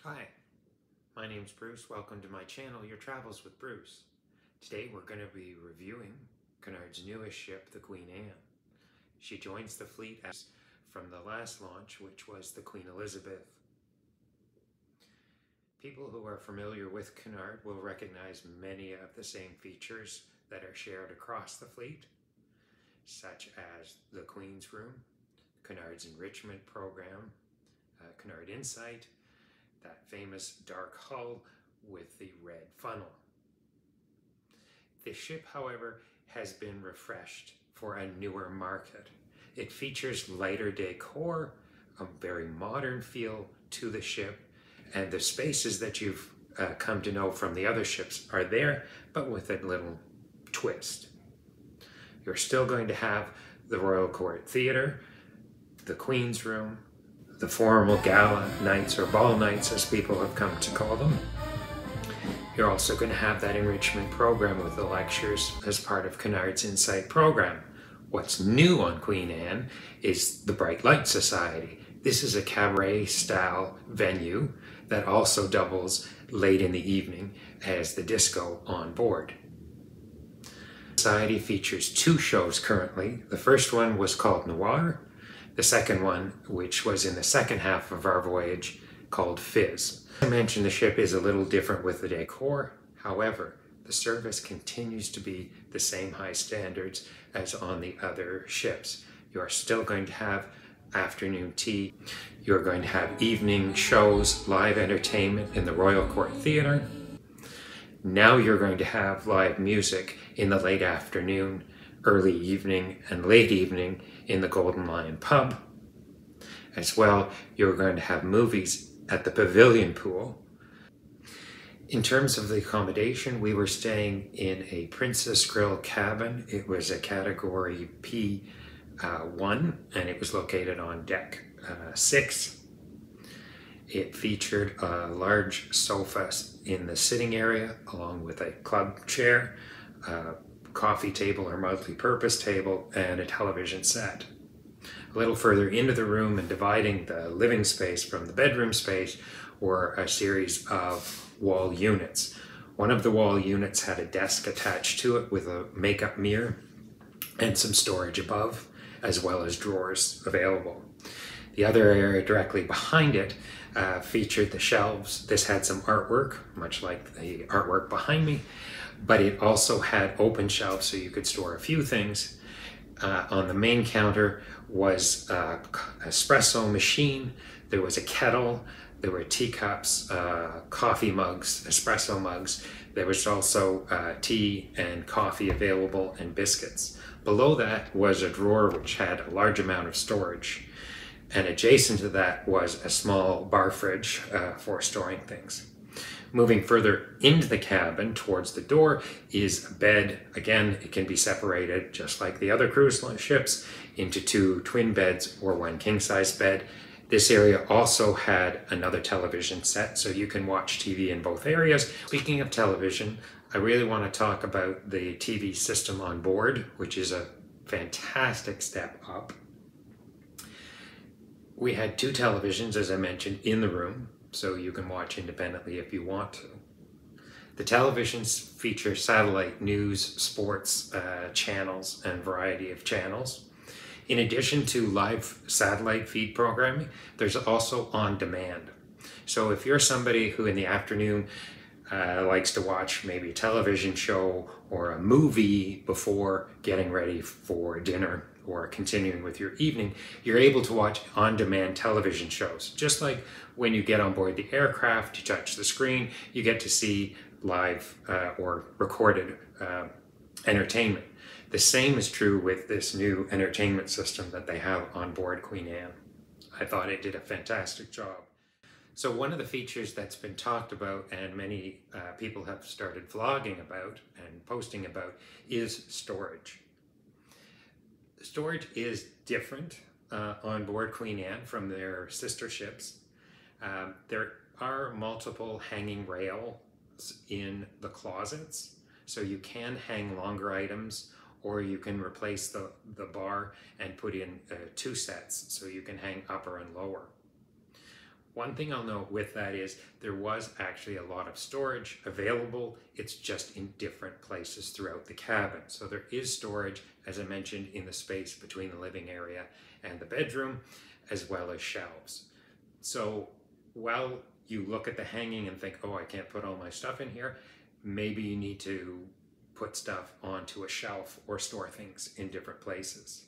Hi, my name's Bruce. Welcome to my channel, Your Travels with Bruce. Today we're going to be reviewing Cunard's newest ship, the Queen Anne. She joins the fleet from the last launch, which was the Queen Elizabeth. People who are familiar with Cunard will recognize many of the same features that are shared across the fleet, such as the Queen's Room, Cunard's Enrichment Program, Cunard Insight, that famous dark hull with the red funnel. The ship, however, has been refreshed for a newer market. It features lighter decor, a very modern feel to the ship, and the spaces that you've come to know from the other ships are there, but with a little twist. You're still going to have the Royal Court Theatre, the Queen's Room, the formal gala nights, or ball nights as people have come to call them. You're also going to have that enrichment program with the lectures as part of Cunard's Insight program. What's new on Queen Anne is the Bright Light Society. This is a cabaret style venue that also doubles late in the evening as the disco on board. Society features two shows currently. The first one was called Noir. The second one, which was in the second half of our voyage, called Fizz. I mentioned the ship is a little different with the decor. However, the service continues to be the same high standards as on the other ships. You are still going to have afternoon tea. You're going to have evening shows, live entertainment in the Royal Court Theatre. Now you're going to have live music in the late afternoon, early evening, and late evening in the Golden Lion pub. As well, you're going to have movies at the Pavilion Pool. In terms of the accommodation, we were staying in a Princess Grill cabin. It was a category P1, and it was located on deck 6. It featured a large sofa in the sitting area, along with a club chair, coffee table or multi-purpose table, and a television set. A little further into the room and dividing the living space from the bedroom space were a series of wall units. One of the wall units had a desk attached to it with a makeup mirror and some storage above, as well as drawers available. The other area directly behind it featured the shelves. This had some artwork, much like the artwork behind me, but it also had open shelves so you could store a few things. On the main counter was an espresso machine, there was a kettle, there were teacups, coffee mugs, espresso mugs. There was also tea and coffee available and biscuits. Below that was a drawer which had a large amount of storage. And adjacent to that was a small bar fridge for storing things. Moving further into the cabin towards the door is a bed. Again, it can be separated, just like the other cruise ships, into 2 twin beds or 1 king-size bed. This area also had another television set, so you can watch TV in both areas. Speaking of television, I really want to talk about the TV system on board, which is a fantastic step up. We had 2 televisions, as I mentioned, in the room, so you can watch independently if you want to. The televisions feature satellite news, sports channels, and variety of channels. In addition to live satellite feed programming, there's also on demand. So if you're somebody who in the afternoon likes to watch maybe a television show or a movie before getting ready for dinner or continuing with your evening, you're able to watch on-demand television shows. Just like when you get on board the aircraft, you touch the screen, you get to see live or recorded entertainment. The same is true with this new entertainment system that they have on board Queen Anne. I thought it did a fantastic job. So one of the features that's been talked about and many people have started vlogging about and posting about is storage. Storage is different on board Queen Anne from their sister ships. There are multiple hanging rails in the closets, so you can hang longer items, or you can replace the bar and put in 2 sets, so you can hang upper and lower. One thing I'll note with that is there was actually a lot of storage available. It's just in different places throughout the cabin. So there is storage, as I mentioned, in the space between the living area and the bedroom, as well as shelves. So while you look at the hanging and think, oh, I can't put all my stuff in here, maybe you need to put stuff onto a shelf or store things in different places.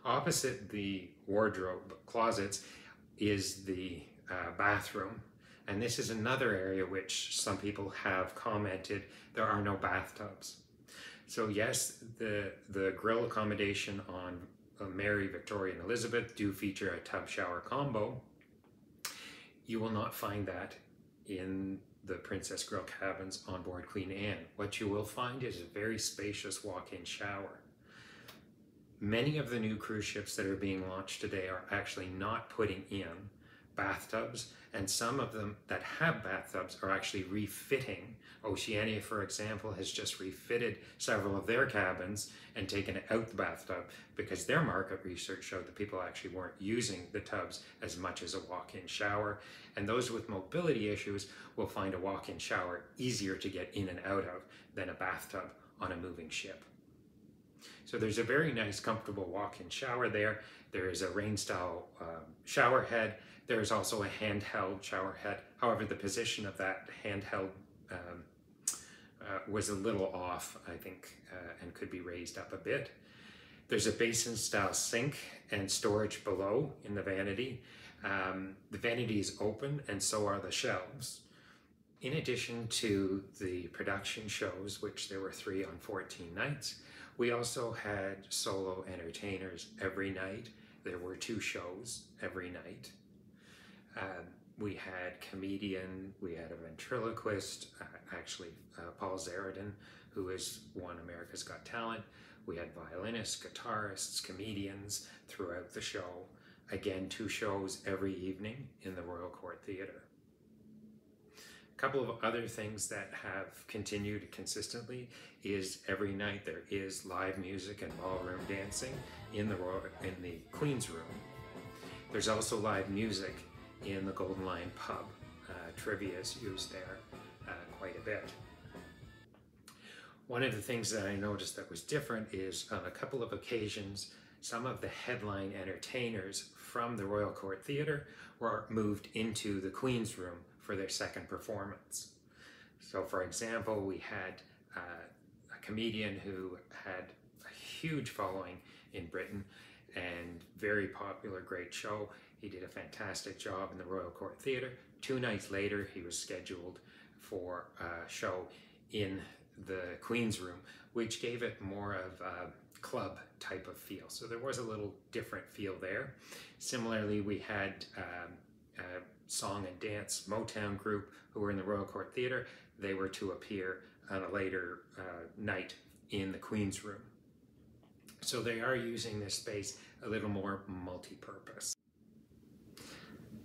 Opposite the wardrobe closets is the bathroom, and this is another area which some people have commented there are no bathtubs. So yes, the grill accommodation on Mary, Victoria, and Elizabeth do feature a tub shower combo. You will not find that in the Princess Grill cabins on board Queen Anne. What you will find is a very spacious walk-in shower. Many of the new cruise ships that are being launched today are actually not putting in bathtubs, and some of them that have bathtubs are actually refitting. Oceania, for example, has just refitted several of their cabins and taken out the bathtub because their market research showed that people actually weren't using the tubs as much as a walk-in shower. And those with mobility issues will find a walk-in shower easier to get in and out of than a bathtub on a moving ship. So there's a very nice, comfortable walk-in shower there. There is a rain-style shower head. There's also a handheld shower head. However, the position of that handheld was a little off, I think, and could be raised up a bit. There's a basin-style sink and storage below in the vanity. The vanity is open, and so are the shelves. In addition to the production shows, which there were 3 on 14 nights, we also had solo entertainers every night. There were 2 shows every night. We had comedian, we had a ventriloquist, Paul Zaradin, who is won America's Got Talent. We had violinists, guitarists, comedians throughout the show. Again, 2 shows every evening in the Royal Court Theatre. A couple of other things that have continued consistently is every night there is live music and ballroom dancing in the Queen's Room. There's also live music in the Golden Lion pub. Trivia is used there quite a bit. One of the things that I noticed that was different is on a couple of occasions, some of the headline entertainers from the Royal Court Theatre were moved into the Queen's Room for their second performance. So for example, we had a comedian who had a huge following in Britain and very popular, great show. He did a fantastic job in the Royal Court Theatre. 2 nights later, he was scheduled for a show in the Queen's Room, which gave it more of a club type of feel. So there was a little different feel there. Similarly, we had a song and dance Motown group who were in the Royal Court Theatre. They were to appear on a later night in the Queen's Room. So they are using this space a little more multi-purpose.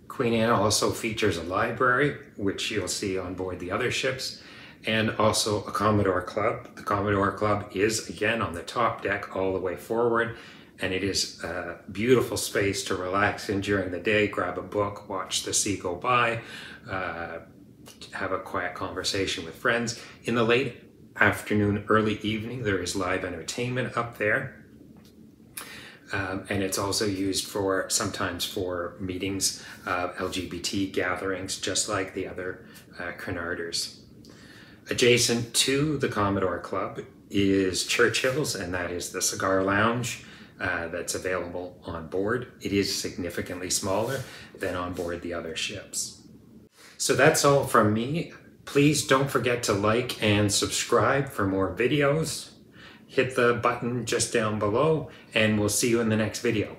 Queen Anne also features a library, which you'll see on board the other ships, and also a Commodore Club. The Commodore Club is, again, on the top deck all the way forward, and it is a beautiful space to relax in during the day, grab a book, watch the sea go by, have a quiet conversation with friends. In the late afternoon, early evening, there is live entertainment up there. And it's also used sometimes for meetings, LGBT gatherings, just like the other Cunarders. Adjacent to the Commodore Club is Churchill's, and that is the cigar lounge that's available on board. It is significantly smaller than on board the other ships. So that's all from me. Please don't forget to like and subscribe for more videos. Hit the button just down below, and we'll see you in the next video.